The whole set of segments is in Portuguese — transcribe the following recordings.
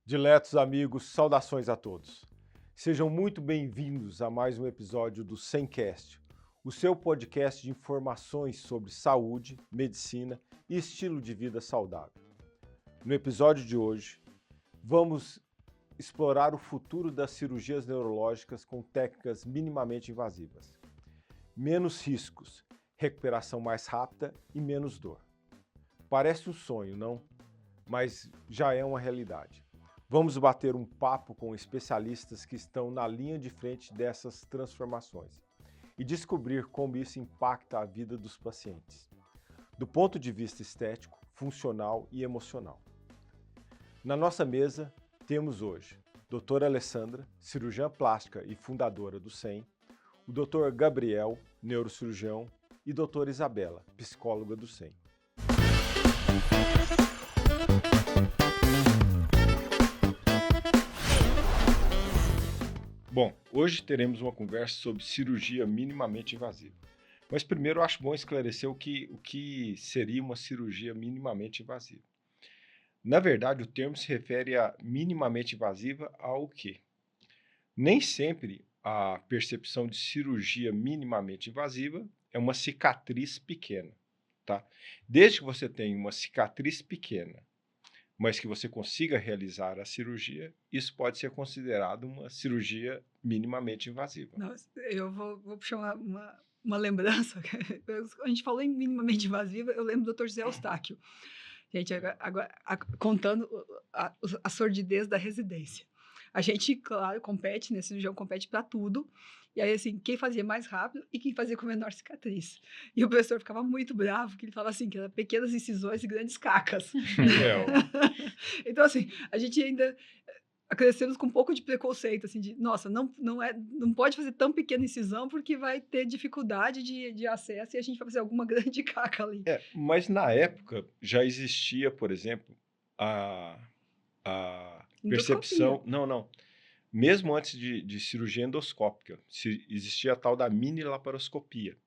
Diletos amigos, saudações a todos. Sejam muito bem-vindos a mais um episódio do Semcast, o seu podcast de informações sobre saúde, medicina e estilo de vida saudável. No episódio de hoje, vamos explorar o futuro das cirurgias neurológicas com técnicas minimamente invasivas. Menos riscos, recuperação mais rápida e menos dor. Parece um sonho, não? Mas já é uma realidade. Vamos bater um papo com especialistas que estão na linha de frente dessas transformações e descobrir como isso impacta a vida dos pacientes, do ponto de vista estético, funcional e emocional. Na nossa mesa, temos hoje doutora Alessandra, cirurgiã plástica e fundadora do SEM, o Dr. Gabriel, neurocirurgião, e doutora Isabela, psicóloga do SEM. Bom, hoje teremos uma conversa sobre cirurgia minimamente invasiva. Mas primeiro eu acho bom esclarecer o que seria uma cirurgia minimamente invasiva. Na verdade, o termo se refere a minimamente invasiva ao quê? Nem sempre a percepção de cirurgia minimamente invasiva é uma cicatriz pequena, tá? Desde que você tenha uma cicatriz pequena, mas que você consiga realizar a cirurgia, isso pode ser considerado uma cirurgia minimamente invasiva. Nossa, eu vou puxar uma lembrança. A gente falou em minimamente invasiva, eu lembro do Dr. José Eustáquio. Gente, contando a sordidez da residência. A gente, claro, compete, né? Cirurgião compete para tudo. E aí, assim, quem fazia mais rápido e quem fazia com menor cicatriz. E o professor ficava muito bravo, que ele falava assim, que eram pequenas incisões e grandes cacas. Então, assim, a gente ainda crescemos com um pouco de preconceito, assim, de, nossa, não pode fazer tão pequena incisão porque vai ter dificuldade de acesso e a gente vai fazer alguma grande caca ali. Mas na época já existia, por exemplo, a, a Endoscopia. percepção. Não. Mesmo antes de cirurgia endoscópica, existia a tal da mini laparoscopia,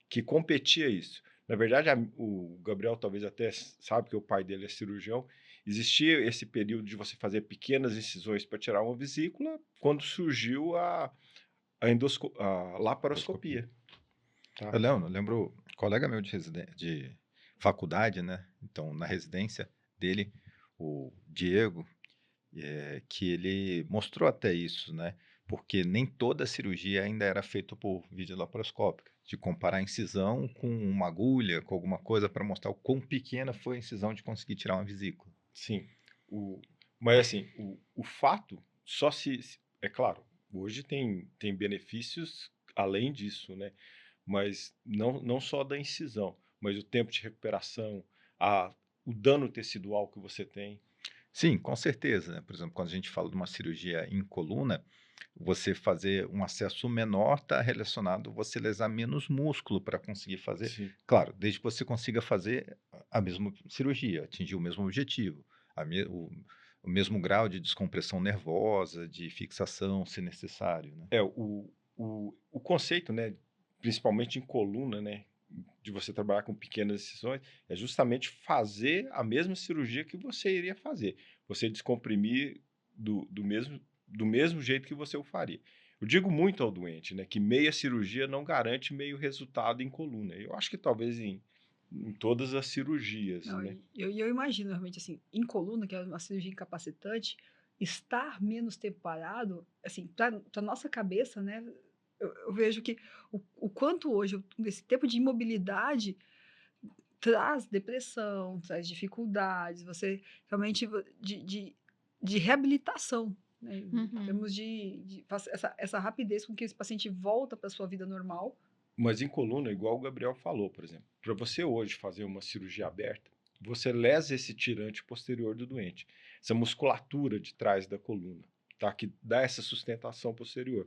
que competia isso. Na verdade, o Gabriel talvez até sabe que o pai dele é cirurgião. Existia esse período de você fazer pequenas incisões para tirar uma vesícula, quando surgiu a laparoscopia. Tá? Eu lembro, colega meu de faculdade, né? Então, na residência dele, o Diego, que ele mostrou até isso, né? Porque nem toda cirurgia ainda era feita por vídeo laparoscópica, de comparar a incisão com uma agulha, com alguma coisa para mostrar o quão pequena foi a incisão de conseguir tirar uma vesícula. Sim. Mas assim, o fato só é claro, hoje tem benefícios além disso, né? Mas não só da incisão, mas o tempo de recuperação, o dano tecidual que você tem. Sim, com certeza, né? Por exemplo, quando a gente fala de uma cirurgia em coluna, você fazer um acesso menor está relacionado a você lesar menos músculo para conseguir fazer. Sim. Claro, desde que você consiga fazer a mesma cirurgia, atingir o mesmo objetivo, o mesmo grau de descompressão nervosa, de fixação, se necessário, né? O conceito, né, principalmente em coluna, né, de você trabalhar com pequenas incisões, é justamente fazer a mesma cirurgia que você iria fazer. Você descomprimir do mesmo jeito que você o faria. Eu digo muito ao doente, né, que meia cirurgia não garante meio resultado em coluna. Eu acho que talvez em todas as cirurgias, Não, né? eu imagino realmente assim, em coluna, que é uma cirurgia incapacitante, estar menos tempo parado, assim, para nossa cabeça, né? Eu vejo que o quanto hoje esse tempo de imobilidade traz depressão, traz dificuldades, você realmente de reabilitação, né, em Uhum. termos de essa rapidez com que esse paciente volta para sua vida normal. Mas em coluna, igual o Gabriel falou, por exemplo, para você hoje fazer uma cirurgia aberta, você lesa esse tirante posterior do doente, essa musculatura de trás da coluna, tá? Que dá essa sustentação posterior.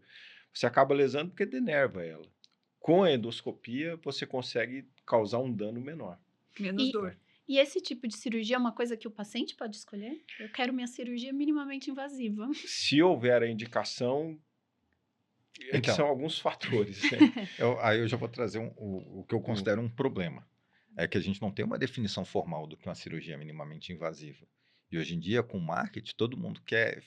Você acaba lesando porque denerva ela. Com a endoscopia, você consegue causar um dano menor. Menos E, dor. e esse tipo de cirurgia é uma coisa que o paciente pode escolher? Eu quero minha cirurgia minimamente invasiva. Se houver a indicação, é que são Então, alguns fatores, né? aí eu já vou trazer o que eu Hum, considero um problema. É que a gente não tem uma definição formal do que é uma cirurgia minimamente invasiva. E hoje em dia, com marketing, todo mundo é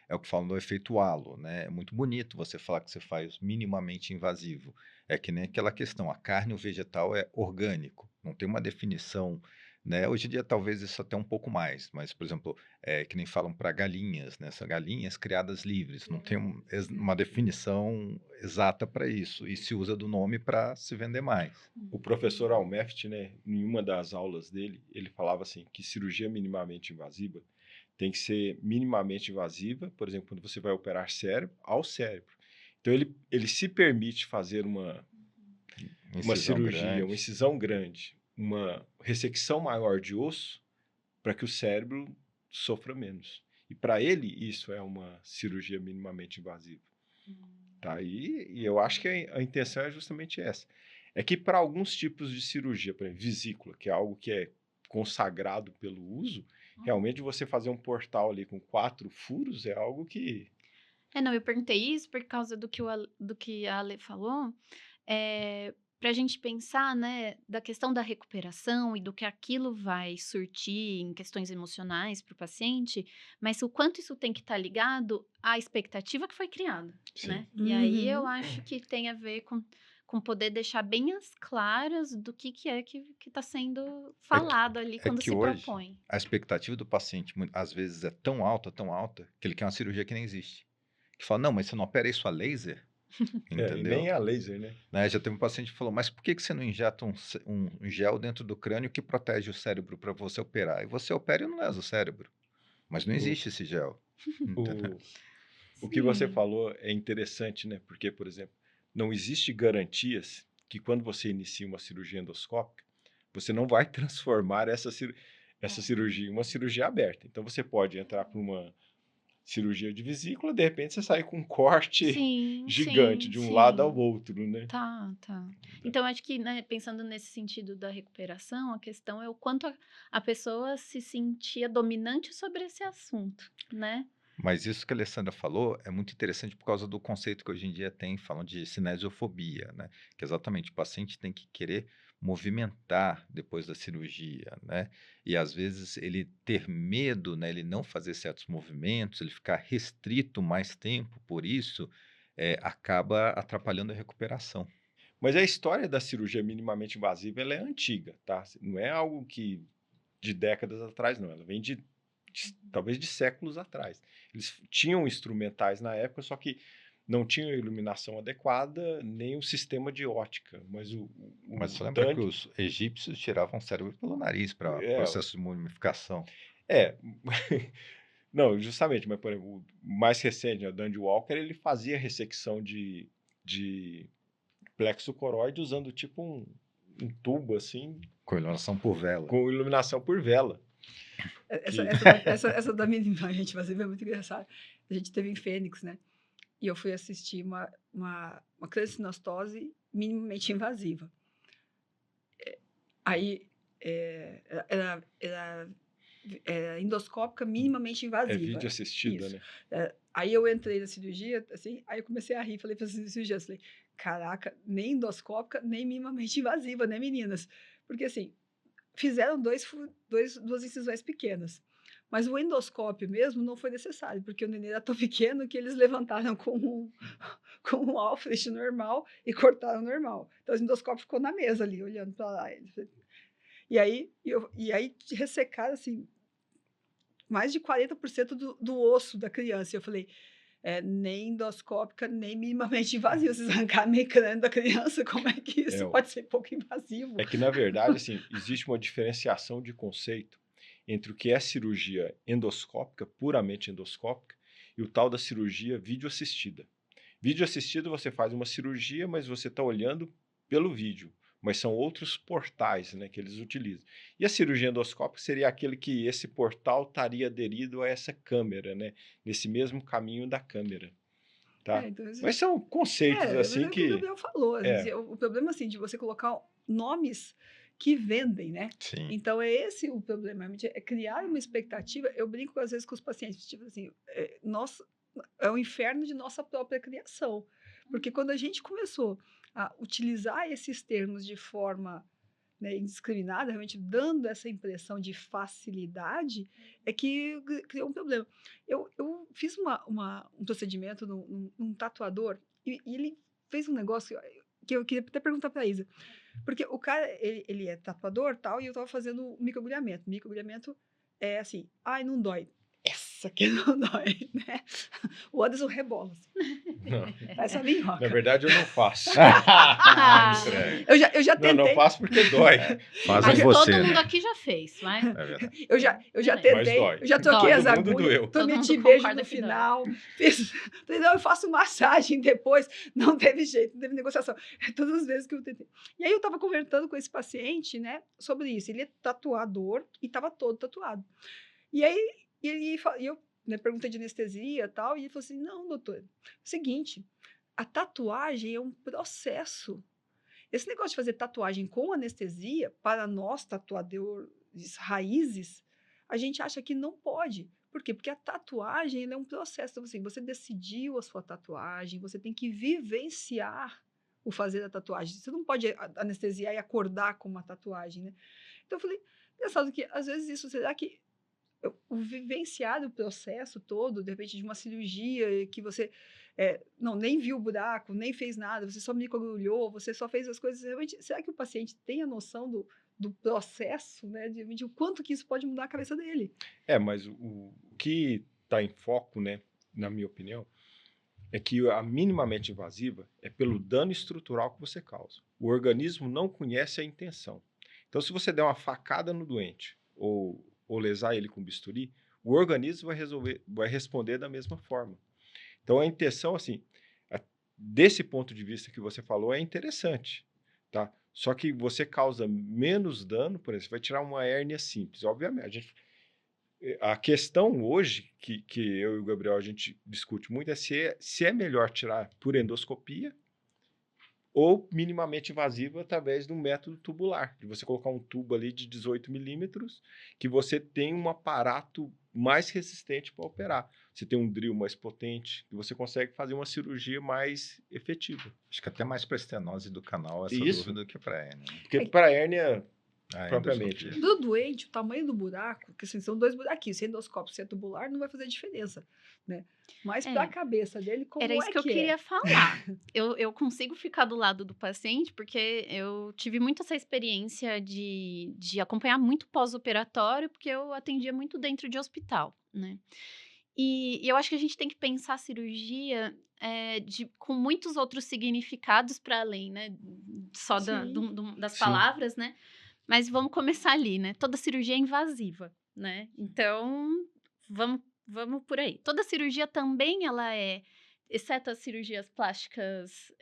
o que falam do efeito halo, né? É muito bonito você falar que você faz minimamente invasivo. É que nem aquela questão, a carne ou vegetal é orgânico, não tem uma definição, né? Hoje em dia, talvez isso até um pouco mais, mas, por exemplo, que nem falam para galinhas, né? São galinhas criadas livres, não tem uma definição exata para isso, e se usa do nome para se vender mais. O professor Almeft, né, em uma das aulas dele, ele falava assim que cirurgia minimamente invasiva tem que ser minimamente invasiva, por exemplo, quando você vai operar cérebro ao cérebro. Então ele se permite fazer uma Incisão cirurgia, uma grande. incisão grande, uma ressecção maior de osso para que o cérebro sofra menos. E para ele isso é uma cirurgia minimamente invasiva. Tá? E eu acho que a intenção é justamente essa. É que para alguns tipos de cirurgia, por exemplo, vesícula, que é algo que é consagrado pelo uso, realmente você fazer um portal ali com 4 furos é algo que... Não, eu perguntei isso por causa do que a Ale falou, para a gente pensar, né, da questão da recuperação e do que aquilo vai surtir em questões emocionais para o paciente, mas o quanto isso tem que estar ligado à expectativa que foi criada, né? E aí eu acho que tem a ver com poder deixar bem as claras do que está sendo falado ali quando que se hoje propõe. a expectativa do paciente, às vezes, é tão alta, que ele quer uma cirurgia que nem existe. Que fala, não, mas você não opera isso a laser? e Entendeu? nem a laser, né? Já teve um paciente que falou, mas por que você não injeta um gel dentro do crânio que protege o cérebro para você operar? E você opera e não lesa o cérebro. Mas não existe esse gel. O que você Sim. falou é interessante, né? Porque, por exemplo, não existe garantias que quando você inicia uma cirurgia endoscópica, você não vai transformar essa cirurgia em uma cirurgia aberta. Então, você pode entrar para uma cirurgia de vesícula, de repente você sai com um corte Sim, gigante sim, de um lado ao sim. outro, né? Tá. Então, acho que, né, pensando nesse sentido da recuperação, a questão é o quanto a pessoa se sentia dominante sobre esse assunto, né? Mas isso que a Alessandra falou é muito interessante por causa do conceito que hoje em dia tem, falam de cinesiofobia, né? Que exatamente o paciente tem que querer movimentar depois da cirurgia, né? E às vezes ele ter medo, né? Ele não fazer certos movimentos, ele ficar restrito mais tempo por isso, acaba atrapalhando a recuperação. Mas a história da cirurgia minimamente invasiva ela é antiga, tá? Não é algo que de décadas atrás, não. Ela vem talvez de séculos atrás. Eles tinham instrumentais na época, só que não tinham a iluminação adequada, nem o sistema de ótica. Mas Mas você lembra que os egípcios tiravam o cérebro pelo nariz para processo de mumificação? Não, justamente, mas por exemplo, o mais recente, o Dandy Walker, ele fazia ressecção de plexo coroide usando tipo um tubo assim, Com iluminação por vela. com iluminação por vela. Essa da minimamente invasiva é muito engraçada. A gente teve em Fênix, né? E eu fui assistir uma craniocinostose minimamente invasiva. Aí era endoscópica minimamente invasiva. É vídeo assistida, Isso. né? Aí eu entrei na cirurgia, assim, aí eu comecei a rir, falei para as cirurgiãs, falei, caraca, nem endoscópica, nem minimamente invasiva, né, meninas? Porque, assim, fizeram duas incisões pequenas. Mas o endoscópio mesmo não foi necessário, porque o neném era tão pequeno que eles levantaram com um Alfred normal e cortaram normal. Então, o endoscópio ficou na mesa ali, olhando para lá. E aí ressecaram, assim, mais de 40% do osso da criança. E eu falei, nem endoscópica, nem minimamente invasiva. Vocês arrancaram meio crânio da criança, como é que isso pode ser pouco invasivo? É que, na verdade, assim, existe uma diferenciação de conceito entre o que é cirurgia endoscópica, puramente endoscópica, e o tal da cirurgia videoassistida. Videoassistida, você faz uma cirurgia, mas você está olhando pelo vídeo. Mas são outros portais, né, que eles utilizam. E a cirurgia endoscópica seria aquele que esse portal estaria aderido a essa câmera, né, nesse mesmo caminho da câmera. Tá? Então, mas são conceitos assim mas que... o Gabriel falou. O problema, assim, de você colocar nomes que vendem, né? Sim. Então, é esse o problema. É criar uma expectativa. Eu brinco, às vezes, com os pacientes. Tipo assim, é o inferno de nossa própria criação. Porque quando a gente começou a utilizar esses termos de forma né, indiscriminada, realmente dando essa impressão de facilidade, é que criou um problema. Eu fiz um procedimento num tatuador e ele fez um negócio que eu queria até perguntar para a Isa. Porque o cara, ele é tatuador tal, e eu tava fazendo microagulhamento. Microagulhamento é assim, ai, não dói. Essa aqui não dói, né? O Anderson rebola. Assim. Não. Parece uma minhoca. Na verdade, eu não faço. Entrega. Eu já tentei. Não faço porque dói. Faz Mas em todo você, mundo né? aqui já fez, vai. É verdade. Eu já Mas tentei, dói. eu já troquei Dói. as Todo mundo agulhas, doeu. prometi Todo mundo beijo concorda no que dói. final. Falei, não, eu faço massagem depois. Não teve jeito, não teve negociação. Todas as vezes que eu tentei. E aí eu tava conversando com esse paciente, né, sobre isso. Ele é tatuador e tava todo tatuado. E aí eu, né, perguntei de anestesia e tal, e ele falou assim, não, doutor, é o seguinte, a tatuagem é um processo. Esse negócio de fazer tatuagem com anestesia, para nós tatuadores raízes, a gente acha que não pode. Por quê? Porque a tatuagem ela é um processo. Então, assim, você decidiu a sua tatuagem, você tem que vivenciar o fazer a tatuagem. Você não pode anestesiar e acordar com uma tatuagem, né? Então, eu falei, engraçado que, às vezes, isso, será que o vivenciar o processo todo, de repente, de uma cirurgia que você não, nem viu o buraco, nem fez nada, você só microagulhou, você só fez as coisas, realmente, será que o paciente tem a noção do processo, né, de o quanto que isso pode mudar a cabeça dele? Mas o que está em foco, né, na minha opinião, é que a minimamente invasiva é pelo dano estrutural que você causa. O organismo não conhece a intenção. Então, se você der uma facada no doente ou lesar ele com bisturi, o organismo vai responder da mesma forma. Então, a intenção, assim, desse ponto de vista que você falou, é interessante, tá? Só que você causa menos dano, por exemplo, você vai tirar uma hérnia simples. Obviamente, a questão hoje, que eu e o Gabriel a gente discute muito, é se é melhor tirar por endoscopia ou minimamente invasiva através de um método tubular, de você colocar um tubo ali de 18 milímetros, que você tem um aparato mais resistente para operar. Você tem um drill mais potente, que você consegue fazer uma cirurgia mais efetiva. Acho que até mais para estenose do canal essa Isso. dúvida do que para hérnia. Porque para a hérnia, A propriamente. endoscopia. Do doente, o tamanho do buraco, que assim, são 2 buraquinhos, se é endoscópio, se é tubular, não vai fazer diferença, né? Mas para a cabeça dele, como Era isso é que eu queria falar. Eu consigo ficar do lado do paciente, porque eu tive muito essa experiência de acompanhar muito pós-operatório, porque eu atendia muito dentro de hospital, né? E eu acho que a gente tem que pensar a cirurgia com muitos outros significados para além, né? Só Sim. das Sim. palavras, né? Mas vamos começar ali, né? Toda cirurgia é invasiva, né? Então, vamos por aí. Toda cirurgia também, ela é, exceto as cirurgias plásticas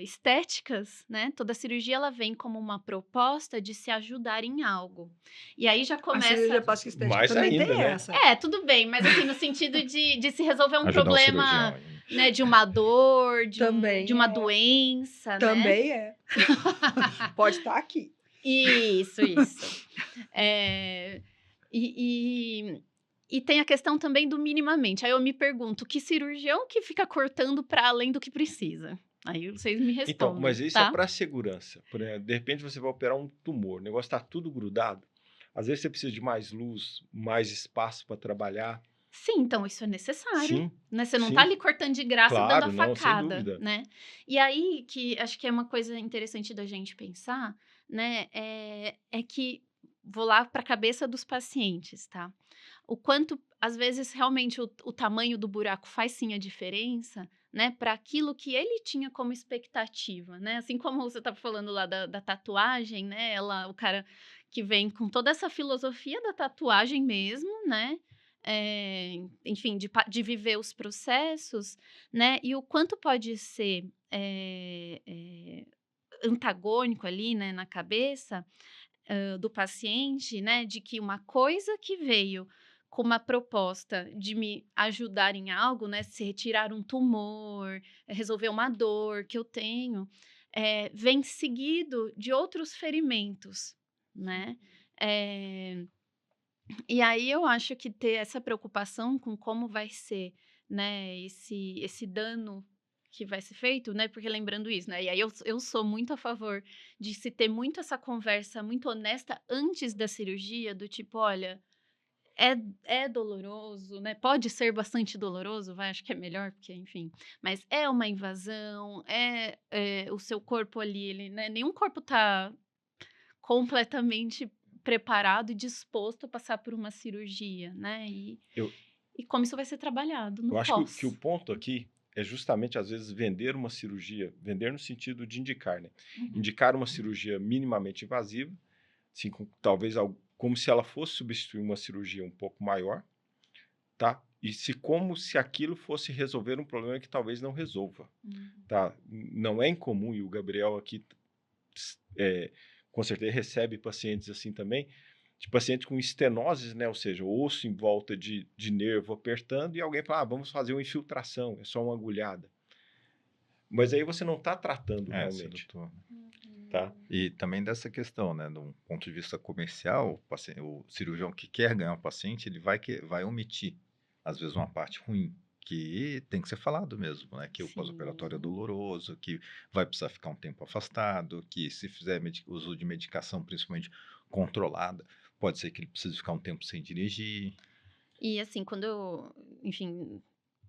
estéticas, né? Toda cirurgia, ela vem como uma proposta de se ajudar em algo. E aí já A começa... cirurgia plástica estética Mais também ainda, tem né? essa. tudo bem, mas assim, no sentido de se resolver um Ajudar o problema, cirurgião. né? De uma dor, Também de uma é. doença, né? Também é. Pode estar aqui. Isso. E tem a questão também do minimamente. Aí eu me pergunto, que cirurgião que fica cortando para além do que precisa? Aí vocês me respondem, Então, mas isso tá? é para segurança. Por exemplo, de repente você vai operar um tumor, o negócio está tudo grudado. Às vezes você precisa de mais luz, mais espaço para trabalhar. Sim, então isso é necessário, Sim, né? Você não sim. tá ali cortando de graça, Claro, dando a não, sem facada, dúvida. né? E aí, que acho que é uma coisa interessante da gente pensar, né? É que, vou lá para a cabeça dos pacientes, tá? O quanto, às vezes, realmente o tamanho do buraco faz sim a diferença, né? Para aquilo que ele tinha como expectativa, né? Assim como você estava falando lá da tatuagem, né? O cara que vem com toda essa filosofia da tatuagem mesmo, né? Enfim, de viver os processos, né? E o quanto pode ser antagônico ali, né? Na cabeça do paciente, né? De que uma coisa que veio com uma proposta de me ajudar em algo, né? Se retirar um tumor, resolver uma dor que eu tenho, vem seguido de outros ferimentos, né? E aí eu acho que ter essa preocupação com como vai ser, né? Esse dano que vai ser feito, né? Porque lembrando isso, né? E aí eu sou muito a favor de se ter muito essa conversa muito honesta antes da cirurgia, do tipo, olha, é doloroso, né? Pode ser bastante doloroso, vai, acho que é melhor, porque, enfim. Mas é uma invasão, o seu corpo ali, ele, né? Nenhum corpo tá completamente preparado e disposto a passar por uma cirurgia, né? Eu, E como isso vai ser trabalhado no eu acho que o pós. ponto aqui é justamente, às vezes, vender uma cirurgia, vender no sentido de indicar, né? Indicar uma cirurgia minimamente invasiva, assim, talvez como se ela fosse substituir uma cirurgia um pouco maior, tá? E como se aquilo fosse resolver um problema que talvez não resolva, tá? Não é incomum, e o Gabriel aqui, com certeza, recebe pacientes assim também, de pacientes com estenoses, né? Ou seja, o osso em volta de nervo apertando, e alguém fala, vamos fazer uma infiltração, é só uma agulhada. Mas aí você não está tratando realmente, sedutor. tá? E também dessa questão, né, de um ponto de vista comercial, o cirurgião que quer ganhar o paciente, ele vai omitir, às vezes, uma parte ruim, que tem que ser falado mesmo, né, que o pós-operatório é Sim. doloroso, que vai precisar ficar um tempo afastado, que se fizer uso de medicação, principalmente controlada, pode ser que ele precise ficar um tempo sem dirigir. E assim, quando eu, enfim,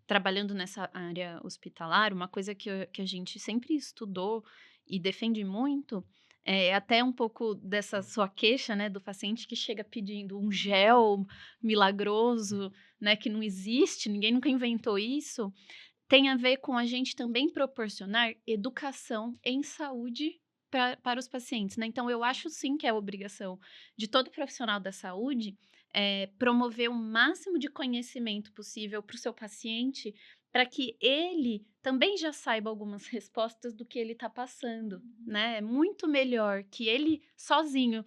trabalhando nessa área hospitalar, uma coisa que a gente sempre estudou e defende muito é até um pouco dessa sua queixa, né, do paciente que chega pedindo um gel milagroso, né, que não existe, ninguém nunca inventou isso, tem a ver com a gente também proporcionar educação em saúde para os pacientes, né? Então, eu acho sim que é obrigação de todo profissional da saúde promover o máximo de conhecimento possível para o seu paciente, para que ele também já saiba algumas respostas do que ele está passando, né? É muito melhor que ele sozinho,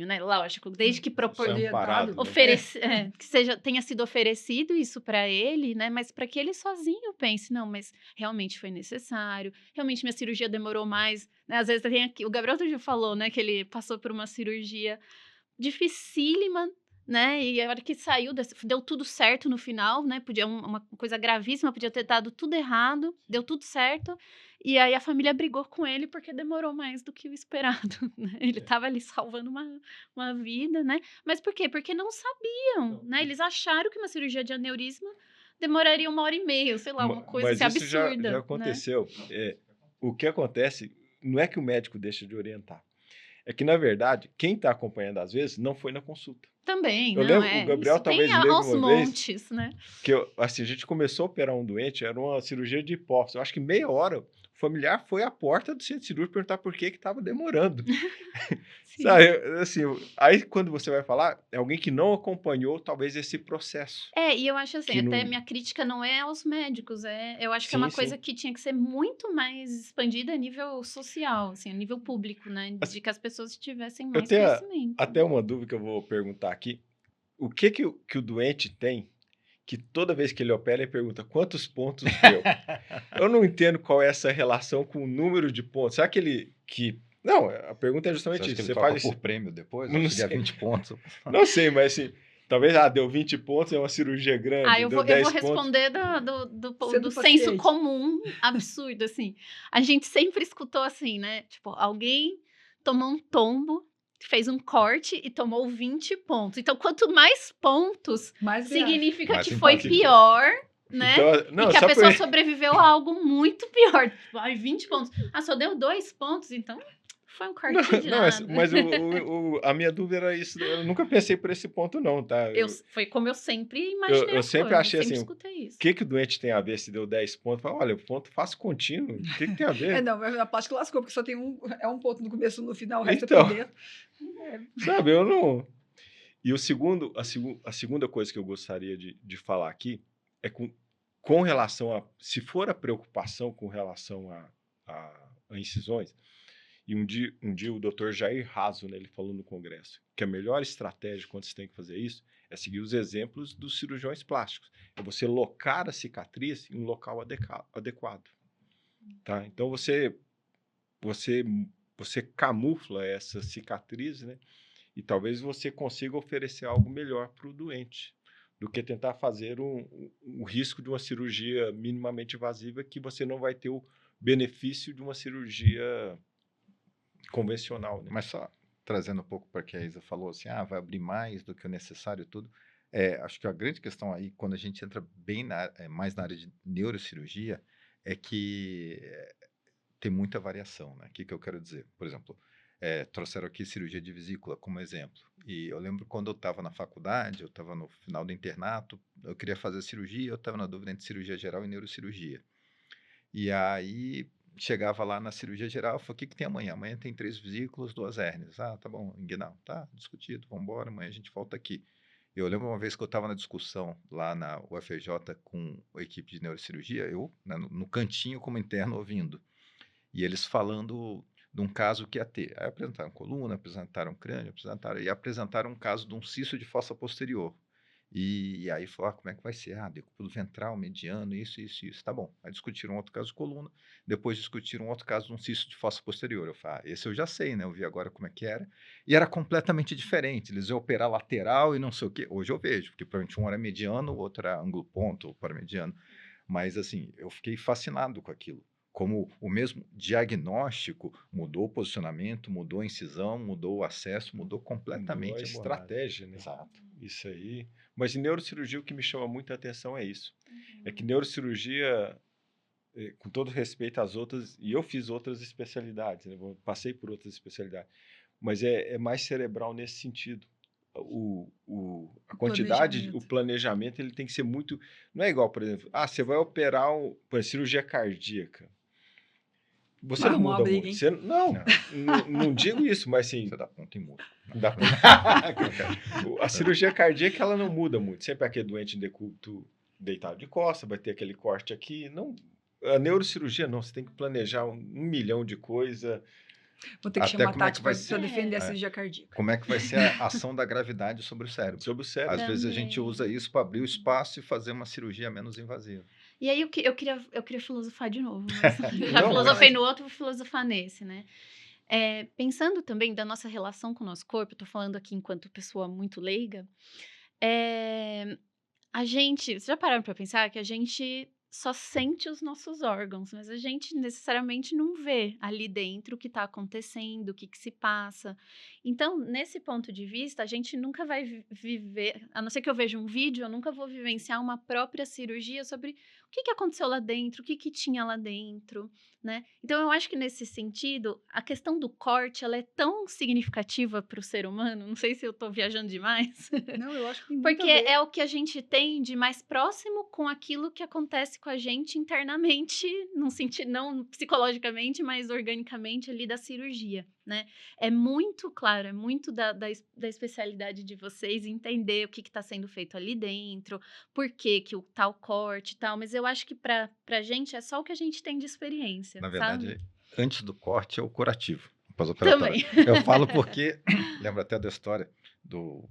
né? Lógico, desde que Amparado, né? que tenha sido oferecido isso para ele, né? Mas para que ele sozinho pense, não, mas realmente foi necessário, realmente minha cirurgia demorou mais, né? Às vezes tem aqui, o Gabriel outro dia falou, né, que ele passou por uma cirurgia dificílima, né? E a hora que saiu, deu tudo certo no final, né? Podia uma coisa gravíssima, podia ter dado tudo errado, deu tudo certo. E aí a família brigou com ele porque demorou mais do que o esperado, né? Ele estava ali salvando uma vida, né? Mas por quê? Porque não sabiam, né? Eles acharam que uma cirurgia de aneurisma demoraria 1h30, sei lá, uma coisa Mas assim, isso já absurda, né? aconteceu. O que acontece não é que o médico deixa de orientar. É que, na verdade, quem está acompanhando, às vezes, não foi na consulta. Também, Eu não, lembro, o Gabriel isso talvez tem lembre aos uma vez montes, né? que assim, a gente começou a operar um doente, era uma cirurgia de hipófise. Eu acho que meia hora, o familiar foi à porta do centro cirúrgico perguntar por que estava demorando. Sim. Sabe, assim, aí quando você vai falar, é alguém que não acompanhou talvez esse processo. E eu acho assim, Que até não... minha crítica não é aos médicos, eu acho que é Sim, uma coisa sim. que tinha que ser muito mais expandida a nível social, assim, a nível público, né? Assim, De que as pessoas tivessem eu mais tenho conhecimento. até uma dúvida que eu vou perguntar aqui. O que o doente tem que toda vez que ele opera, ele pergunta quantos pontos deu? Eu não entendo qual é essa relação com o número de pontos. Será que ele... Não, a pergunta é Você justamente acha isso. que ele Você troca faz por esse... prêmio depois? Não Eu cheguei a sei. 20 pontos. Não sei, mas assim, talvez, deu 20 pontos, é uma cirurgia grande, Eu deu vou 10 pontos. responder Sendo do senso paciente. comum absurdo, assim. A gente sempre escutou assim, né? Tipo, alguém tomou um tombo, fez um corte e tomou 20 pontos. Então, quanto mais pontos, Mais grave. significa Mais que foi invasivo. pior, né? Então, não, E que a só pessoa por... sobreviveu a algo muito pior. Tipo, 20 pontos. Só deu 2 pontos, então foi um corte de Não, nada. mas a minha dúvida era isso. Eu nunca pensei por esse ponto, não, tá? Foi como eu sempre imaginei Eu as sempre coisas, achei sempre assim, escutei isso. o que o doente tem a ver se deu 10 pontos? Eu falei, olha, ponto fácil contínuo, o que tem a ver? Não, mas a parte que lascou, porque só tem um ponto no começo e no final, o resto Então. é por dentro. Sabe, eu não... E a segunda coisa que eu gostaria de falar aqui é com relação a... Se for a preocupação com relação a incisões, e um dia o Dr. Jair Raso, né, ele falou no congresso que a melhor estratégia quando você tem que fazer isso é seguir os exemplos dos cirurgiões plásticos. É você locar a cicatriz em um local adequado. Tá? Então, você camufla essa cicatriz, né? E talvez você consiga oferecer algo melhor para o doente. do que tentar fazer um risco de uma cirurgia minimamente invasiva que você não vai ter o benefício de uma cirurgia convencional, né? Mas só trazendo um pouco para que a Isa falou assim, vai abrir mais do que o necessário e tudo. Acho que a grande questão aí, quando a gente entra bem mais na área de neurocirurgia, é que tem muita variação, né? O que eu quero dizer? Por exemplo, trouxeram aqui cirurgia de vesícula como exemplo. E eu lembro quando eu estava na faculdade, eu estava no final do internato, eu queria fazer cirurgia, eu estava na dúvida entre cirurgia geral e neurocirurgia. E aí chegava lá na cirurgia geral, eu falei, o que tem amanhã? Amanhã tem 3 vesículas, 2 hérnias. Ah, tá bom, inguinal. Tá, discutido, vamos embora, amanhã a gente volta aqui. Eu lembro uma vez que eu estava na discussão lá na UFRJ com a equipe de neurocirurgia, eu né, no cantinho como interno ouvindo, e eles falando de um caso que ia ter. Aí apresentaram coluna, apresentaram crânio, apresentaram um caso de um cisto de fossa posterior. E aí falou, como é que vai ser? Decúbito ventral, mediano, isso. Tá bom. Aí discutiram outro caso de coluna, depois discutiram outro caso de um cisto de fossa posterior. Eu falei, esse eu já sei, né? Eu vi agora como é que era. E era completamente diferente. Eles iam operar lateral e não sei o quê. Hoje eu vejo, porque provavelmente um era mediano, o outro era ângulo ponto, ou paramediano. Mas, assim, eu fiquei fascinado com aquilo. Como o mesmo diagnóstico mudou o posicionamento, mudou a incisão, mudou o acesso, mudou completamente a abordagem. estratégia, né? Exato. Isso aí. Mas em neurocirurgia o que me chama muita atenção é isso. É que neurocirurgia, com todo respeito às outras, e eu fiz outras especialidades, né? Eu passei por outras especialidades, mas é mais cerebral nesse sentido. A quantidade, o planejamento, ele tem que ser muito... Não é igual, por exemplo, você vai operar por cirurgia cardíaca. Você Vai não arrumar muda uma briga, muito. hein? Você, não digo isso, mas assim... Você dá ponto e muda. A cirurgia cardíaca, ela não muda muito. Sempre aquele doente em decúbito deitado de costas, vai ter aquele corte aqui. Não, a neurocirurgia não, você tem que planejar 1 milhão de coisas. Vou ter que Até chamar a como é Tati que vai para ser? defender a É. cirurgia cardíaca. Como é que vai ser a ação da gravidade sobre o cérebro? Sobre o cérebro. Às vezes a gente Também. usa isso para abrir o espaço e fazer uma cirurgia menos invasiva. E aí eu queria filosofar de novo, mas já Não, filosofei no outro, vou filosofar nesse, né? Pensando também da nossa relação com o nosso corpo, eu tô falando aqui enquanto pessoa muito leiga, vocês já pararam para pensar que a gente só sente os nossos órgãos, mas a gente necessariamente não vê ali dentro o que está acontecendo, o que se passa. Então, nesse ponto de vista, a gente nunca vai viver, a não ser que eu veja um vídeo, eu nunca vou vivenciar uma própria cirurgia sobre o que aconteceu lá dentro, o que tinha lá dentro, né? Então, eu acho que nesse sentido, a questão do corte, ela é tão significativa para o ser humano, não sei se eu estou viajando demais, Não, eu acho que tem muito porque a ver. é o que a gente tem de mais próximo com aquilo que acontece com a gente internamente, num sentido, não psicologicamente, mas organicamente ali da cirurgia, né? É muito claro, é muito da especialidade de vocês entender o que está sendo feito ali dentro, por que o tal corte e tal, mas eu acho que pra gente é só o que a gente tem de experiência, Na verdade, sabe? antes do corte é o curativo, pós-operatório. Também. Eu falo porque, lembro até da história do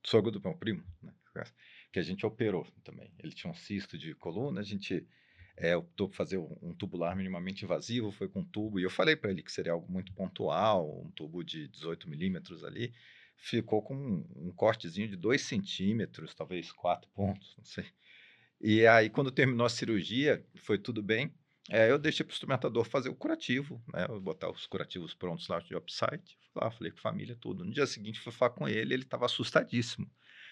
sogro do meu primo, né, que a gente operou também. Ele tinha um cisto de coluna, a gente optou por fazer um tubular minimamente invasivo, foi com tubo, e eu falei para ele que seria algo muito pontual, um tubo de 18 milímetros ali, ficou com um cortezinho de 2 centímetros, talvez 4 pontos, não sei. E aí, quando terminou a cirurgia, foi tudo bem, eu deixei para o instrumentador fazer o curativo, né? Eu botar os curativos prontos lá no website. Falei com a família, tudo. No dia seguinte, fui falar com ele estava assustadíssimo.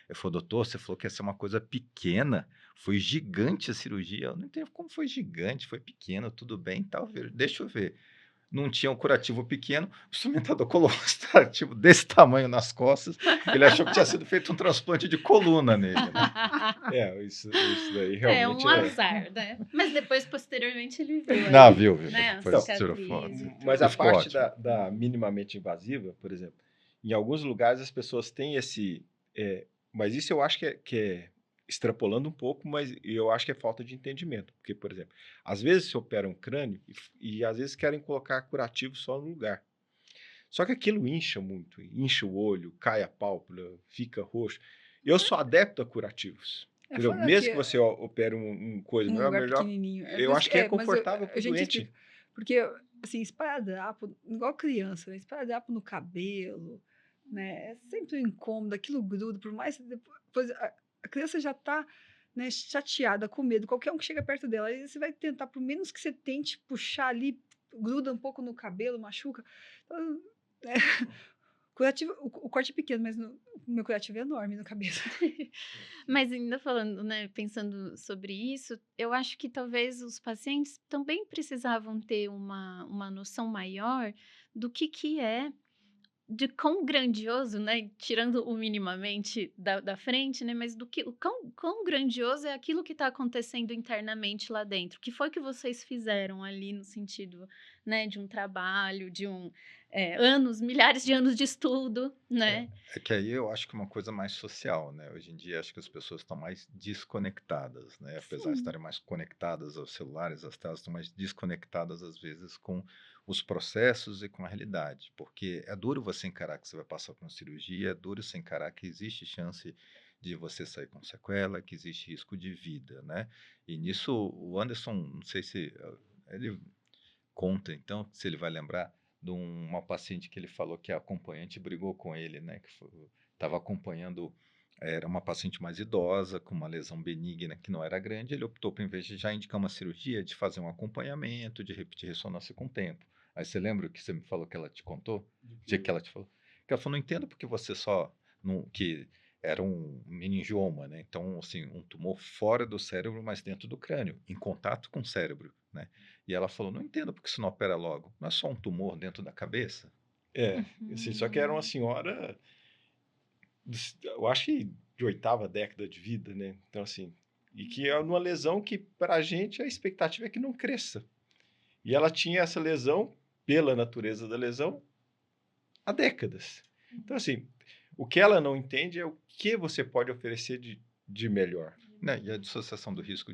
Ele falou, doutor, você falou que ia ser uma coisa pequena, foi gigante a cirurgia. Eu não entendo como foi gigante, foi pequeno, tudo bem, tal. Deixa eu ver. Não tinha um curativo pequeno, o instrumentador colocou um curativo desse tamanho nas costas, ele achou que tinha sido feito um transplante de coluna nele, né? Isso daí realmente azar, né? Mas depois, posteriormente, ele viu. Não, viu. Né? Depois Então, tirou foto. Mas a Ficou parte ótimo. da minimamente invasiva, por exemplo, em alguns lugares as pessoas têm mas isso eu acho que é extrapolando um pouco, mas eu acho que é falta de entendimento. Porque, por exemplo, às vezes se opera um crânio e às vezes querem colocar curativo só no lugar. Só que aquilo incha muito, incha o olho, cai a pálpebra, fica roxo. Eu sou adepto a curativos. Entendeu? Mesmo que você opere um coisa, não é lugar melhor. Pequenininho. Eu acho que é confortável para o gente doente. explica. Porque, assim, esparadrapo, igual criança, né? Esparadrapo no cabelo, né? É sempre um incômodo, aquilo gruda, por mais que depois a criança já está, né, chateada, com medo, qualquer um que chega perto dela, aí você vai tentar, por menos que você tente puxar ali, gruda um pouco no cabelo, machuca. Então, é, curativo, o corte é pequeno, mas o meu curativo é enorme na cabeça. Mas ainda falando, né, pensando sobre isso, eu acho que talvez os pacientes também precisavam ter uma noção maior do que é de quão grandioso, né, tirando o minimamente da frente, né, mas o quão grandioso é aquilo que está acontecendo internamente lá dentro. O que foi que vocês fizeram ali no sentido, né, de um trabalho, de milhares de anos de estudo, né? É que aí eu acho que é uma coisa mais social, né? Hoje em dia acho que as pessoas estão mais desconectadas, né? Apesar de Sim. estarem mais conectadas aos celulares, às telas, estão mais desconectadas às vezes com os processos e com a realidade, porque é duro você encarar que você vai passar por uma cirurgia, é duro você encarar que existe chance de você sair com sequela, que existe risco de vida, né? E nisso o Anderson, não sei se ele conta, então, se ele vai lembrar de uma paciente que ele falou que a acompanhante brigou com ele, né? Que estava acompanhando, era uma paciente mais idosa, com uma lesão benigna que não era grande. Ele optou por, em vez de já indicar uma cirurgia, de fazer um acompanhamento, de repetir ressonância com o tempo. Aí você lembra o que você me falou que ela te contou? Que ela te falou? Que ela falou, não entendo porque você só. Que era um meningioma, né? Então, assim, um tumor fora do cérebro, mas dentro do crânio, em contato com o cérebro, né? E ela falou, não entendo porque isso não opera logo. Não é só um tumor dentro da cabeça? Assim, só que era uma senhora, eu acho que de 8ª década de vida, né? Então, assim, e que é uma lesão que, pra gente, a expectativa é que não cresça. E ela tinha essa lesão, pela natureza da lesão, há décadas. Então, assim, o que ela não entende é o que você pode oferecer de melhor. Né? E a dissociação do risco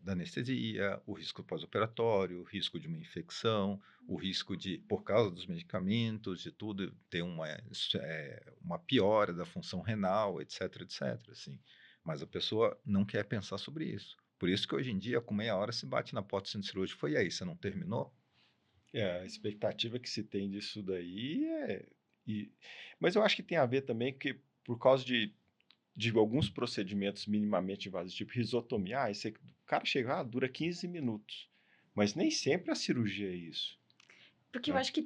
da anestesia, o risco pós-operatório, o risco de uma infecção, o risco de, por causa dos medicamentos, de tudo, ter uma piora da função renal, etc, etc. Assim. Mas a pessoa não quer pensar sobre isso. Por isso que hoje em dia, com meia hora, se bate na porta do centro cirúrgico. Foi aí, você não terminou? A expectativa que se tem disso daí mas eu acho que tem a ver também que, por causa de alguns procedimentos minimamente invasivos, tipo risotomia, o cara chega, dura 15 minutos. Mas nem sempre a cirurgia é isso. Porque eu acho que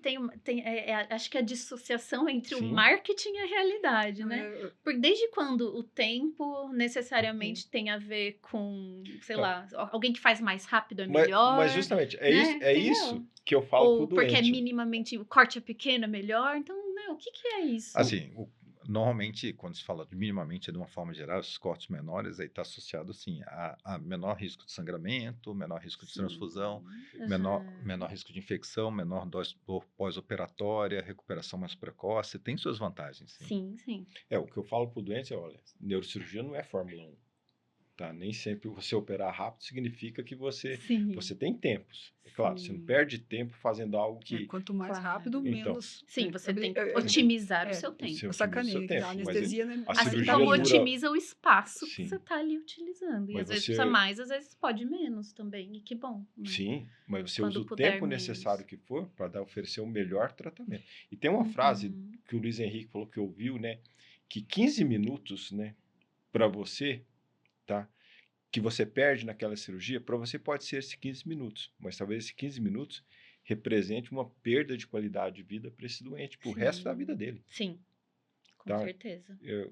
acho que a dissociação entre o Sim. marketing e a realidade, né? Porque desde quando o tempo necessariamente tem a ver com, sei lá, alguém que faz mais rápido é melhor? Mas justamente, né? isso que eu falo pro Ou porque doente. minimamente o corte é pequeno é melhor? Então, né, o que é isso? Assim, normalmente, quando se fala de minimamente, de uma forma geral, esses cortes menores, aí está associado, assim, a menor risco de sangramento, menor risco de transfusão, menor risco de infecção, menor dose pós-operatória, recuperação mais precoce, tem suas vantagens, sim. Sim. O que eu falo pro doente é, olha, neurocirurgia não é Fórmula 1. Tá? Nem sempre você operar rápido significa que você tem tempos. É claro, você não perde tempo fazendo algo que... Quanto mais rápido, menos... Sim, você tem que otimizar o seu tempo. Eu sacanei, a anestesia... Assim como otimiza o espaço que você está ali utilizando. E Mas às vezes precisa mais, às vezes pode menos também. E que bom. Né? Sim, mas você Quando usa o puder tempo menos. necessário que for para oferecer o melhor tratamento. E tem uma frase que o Luiz Henrique falou que ouviu, né? Que 15 minutos, né? Para você, tá? Que você perde naquela cirurgia, para você pode ser esses 15 minutos, mas talvez esses 15 minutos represente uma perda de qualidade de vida para esse doente, para o resto da vida dele. Sim, com certeza. Eu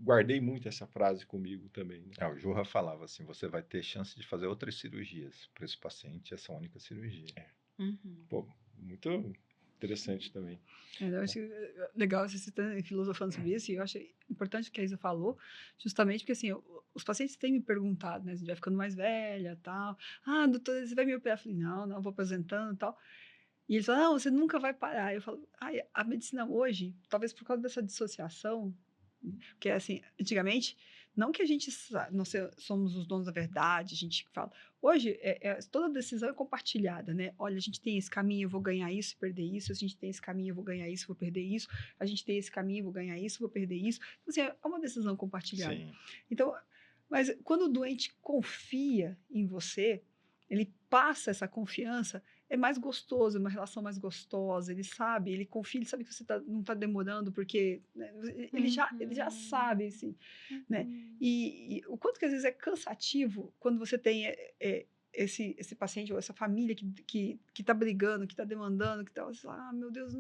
guardei muito essa frase comigo também. Né? O Jurra falava assim, você vai ter chance de fazer outras cirurgias para esse paciente, essa única cirurgia. Pô, muito interessante também. Eu acho legal você citando e filosofando sobre isso, e eu acho importante o que a Isa falou, justamente porque, assim, os pacientes têm me perguntado, né, a gente vai ficando mais velha, tal, doutor, você vai me operar? Eu falei, não, vou aposentando, tal, e eles falam, não, você nunca vai parar. Eu falo, a medicina hoje, talvez por causa dessa dissociação, porque, assim, antigamente, não que a gente somos os donos da verdade, a gente fala. Hoje, toda decisão é compartilhada, né? Olha, a gente tem esse caminho, eu vou ganhar isso e perder isso. A gente tem esse caminho, eu vou ganhar isso, vou perder isso. A gente tem esse caminho, eu vou ganhar isso, vou perder isso. Então, assim, é uma decisão compartilhada. Sim. Então, mas quando o doente confia em você, ele passa essa confiança, é mais gostoso, é uma relação mais gostosa, ele sabe, ele confia, ele sabe que você não está demorando, porque, né, ele já sabe, assim, né? E o quanto que às vezes é cansativo quando você tem esse paciente ou essa família que está brigando, que está demandando, que está, meu Deus,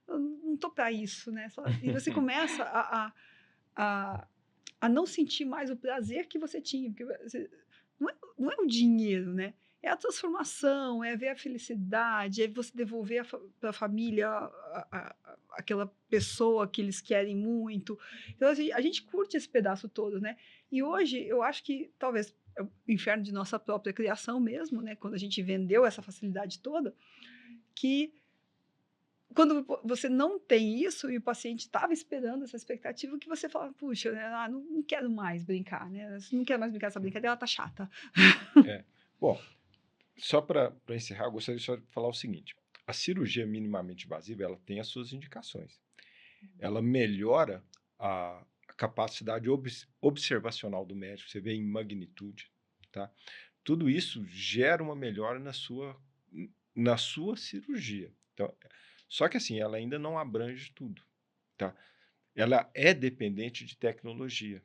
eu não tô para isso, né? E você começa a não sentir mais o prazer que você tinha, porque não é o dinheiro, né? É a transformação, é ver a felicidade, é você devolver para a família aquela pessoa que eles querem muito. Então, assim, a gente curte esse pedaço todo, né? E hoje, eu acho que talvez é o inferno de nossa própria criação mesmo, né? Quando a gente vendeu essa facilidade toda, que quando você não tem isso e o paciente estava esperando essa expectativa, que você fala, puxa, né, não quero mais brincar, né? Não quero mais brincar, essa brincadeira tá chata. Bom, só para encerrar, eu gostaria só de falar o seguinte. A cirurgia minimamente invasiva, ela tem as suas indicações. Ela melhora a capacidade observacional do médico, você vê em magnitude, tá? Tudo isso gera uma melhora na sua cirurgia. Então, só que assim, ela ainda não abrange tudo, tá? Ela é dependente de tecnologia,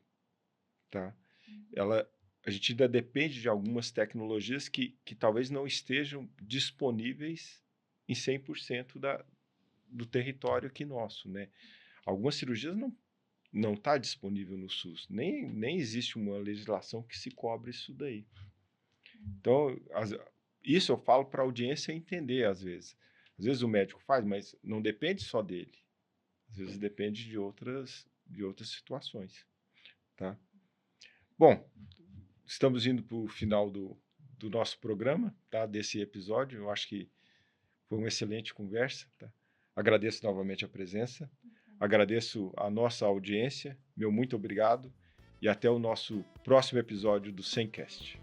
tá? A gente ainda depende de algumas tecnologias que talvez não estejam disponíveis em 100% do território aqui nosso, né? Algumas cirurgias não está disponível no SUS, nem existe uma legislação que se cobre isso daí. Então, isso eu falo para a audiência entender, às vezes. Às vezes o médico faz, mas não depende só dele. Às vezes depende de outras situações, tá? Bom, estamos indo para o final do nosso programa, tá? Desse episódio. Eu acho que foi uma excelente conversa, tá? Agradeço novamente a presença, agradeço a nossa audiência, meu muito obrigado e até o nosso próximo episódio do Semcast.